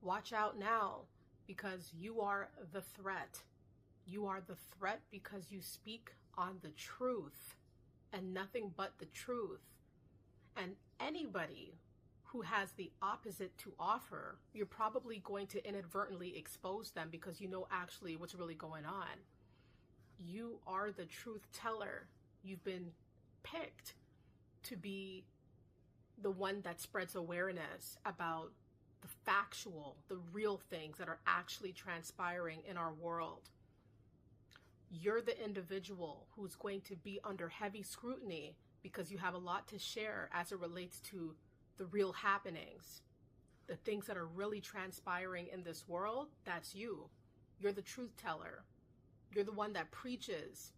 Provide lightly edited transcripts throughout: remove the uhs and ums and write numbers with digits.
Watch out now, because you are the threat. You are the threat because you speak on the truth and nothing but the truth. And anybody who has the opposite to offer, you're probably going to inadvertently expose them because you know actually what's really going on. You are the truth teller. You've been picked to be the one that spreads awareness about the factual, the real things that are actually transpiring in our world. You're the individual who's going to be under heavy scrutiny because you have a lot to share as it relates to the real happenings, the things that are really transpiring in this world. That's you. You're the truth teller. You're the one that preaches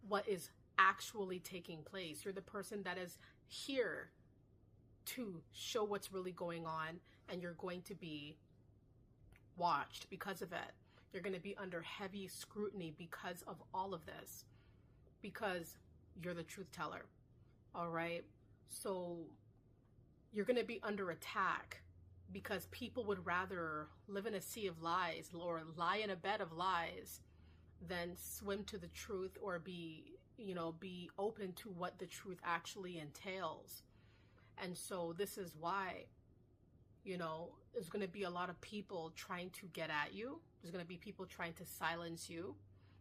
what is actually taking place. You're the person that is here to show what's really going on, and you're going to be watched because of it. You're going to be under heavy scrutiny because of all of this, because you're the truth teller. All right. So you're going to be under attack because people would rather live in a sea of lies or lie in a bed of lies than swim to the truth or be open to what the truth actually entails. And so this is why, there's going to be a lot of people trying to get at you. There's going to be people trying to silence you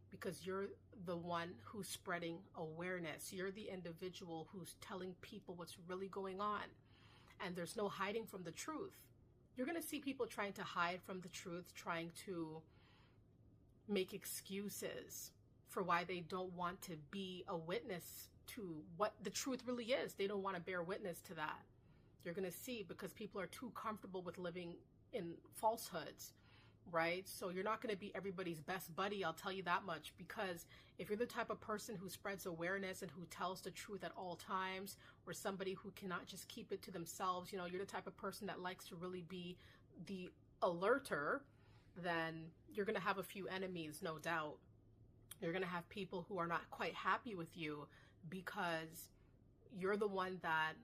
because you're the one who's spreading awareness. You're the individual who's telling people what's really going on. And there's no hiding from the truth. You're going to see people trying to hide from the truth, trying to make excuses for why they don't want to be a witness to what the truth really is. They don't want to bear witness to that. You're going to see, because people are too comfortable with living in falsehoods, right? So you're not going to be everybody's best buddy, I'll tell you that much, because if you're the type of person who spreads awareness and who tells the truth at all times, or somebody who cannot just keep it to themselves, you're the type of person that likes to really be the alerter, then you're going to have a few enemies, no doubt. You're going to have people who are not quite happy with you because you're the one that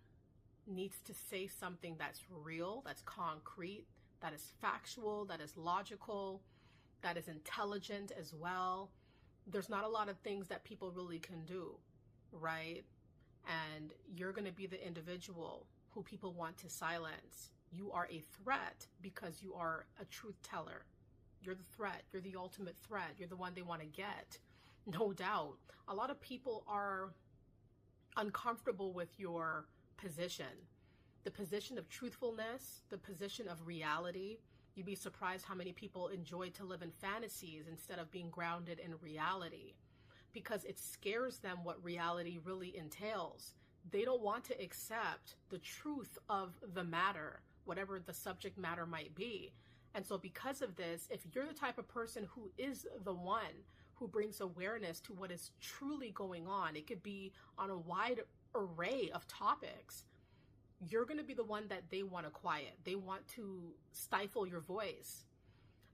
needs to say something that's real, that's concrete, that is factual, that is logical, that is intelligent as well. There's not a lot of things that people really can do, right? And you're going to be the individual who people want to silence. You are a threat because you are a truth teller. You're the threat. You're the ultimate threat. You're the one they want to get. No doubt. A lot of people are uncomfortable with your position. The position of truthfulness, the position of reality. You'd be surprised how many people enjoy to live in fantasies instead of being grounded in reality, because it scares them what reality really entails. They don't want to accept the truth of the matter, whatever the subject matter might be. And so because of this, if you're the type of person who is the one who brings awareness to what is truly going on, it could be on a wide array of topics, you're going to be the one that they want to quiet. They want to stifle your voice.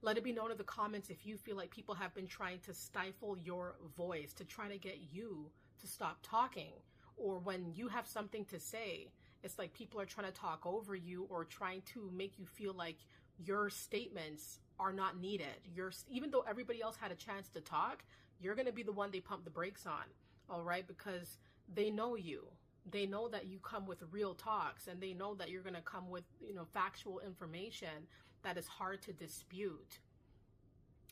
Let it be known in the comments if you feel like people have been trying to stifle your voice, to try to get you to stop talking. Or when you have something to say, it's like people are trying to talk over you or trying to make you feel like your statements are not needed. Even though everybody else had a chance to talk, you're going to be the one they pump the brakes on, all right? Because they know you. They know that you come with real talks, and they know that you're going to come with, factual information that is hard to dispute.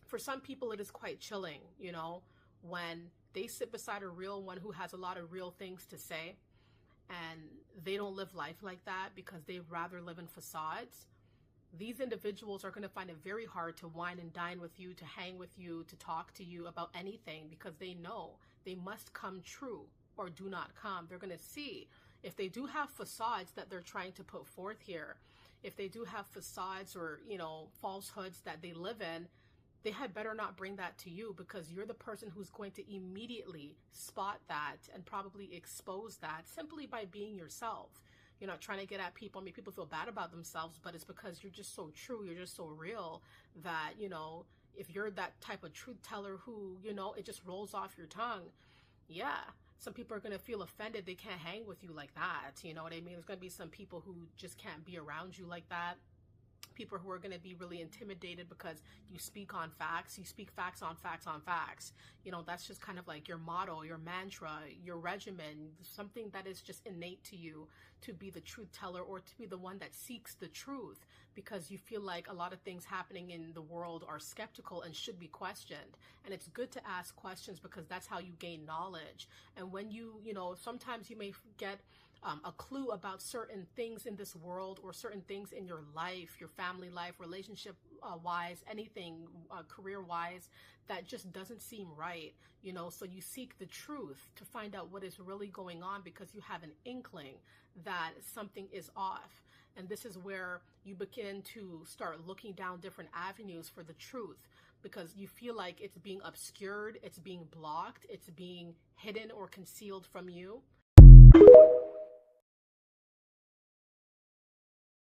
For some people, it is quite chilling, when they sit beside a real one who has a lot of real things to say, and they don't live life like that because they'd rather live in facades. These individuals are going to find it very hard to wine and dine with you, to hang with you, to talk to you about anything, because they know they must come true or do not come. They're going to see if they do have facades that they're trying to put forth here, if they do have facades or, falsehoods that they live in, they had better not bring that to you, because you're the person who's going to immediately spot that and probably expose that simply by being yourself. You're not trying to get at people, make people feel bad about themselves, but it's because you're just so true, you're just so real that, if you're that type of truth teller who, it just rolls off your tongue, yeah, some people are going to feel offended. They can't hang with you like that. You know what I mean? There's going to be some people who just can't be around you like that. people who are going to be really intimidated because you speak on facts. You speak facts on facts on facts. You know, that's just kind of like your motto, your mantra, your regimen, something that is just innate to you to be the truth teller or to be the one that seeks the truth, because you feel like a lot of things happening in the world are skeptical and should be questioned. And it's good to ask questions because that's how you gain knowledge. And when you know, sometimes you may get a clue about certain things in this world or certain things in your life, your family life, relationship wise, anything career wise, that just doesn't seem right, you know. So you seek the truth to find out what is really going on because you have an inkling that something is off. And this is where you begin to start looking down different avenues for the truth, because you feel like it's being obscured, it's being blocked, it's being hidden or concealed from you.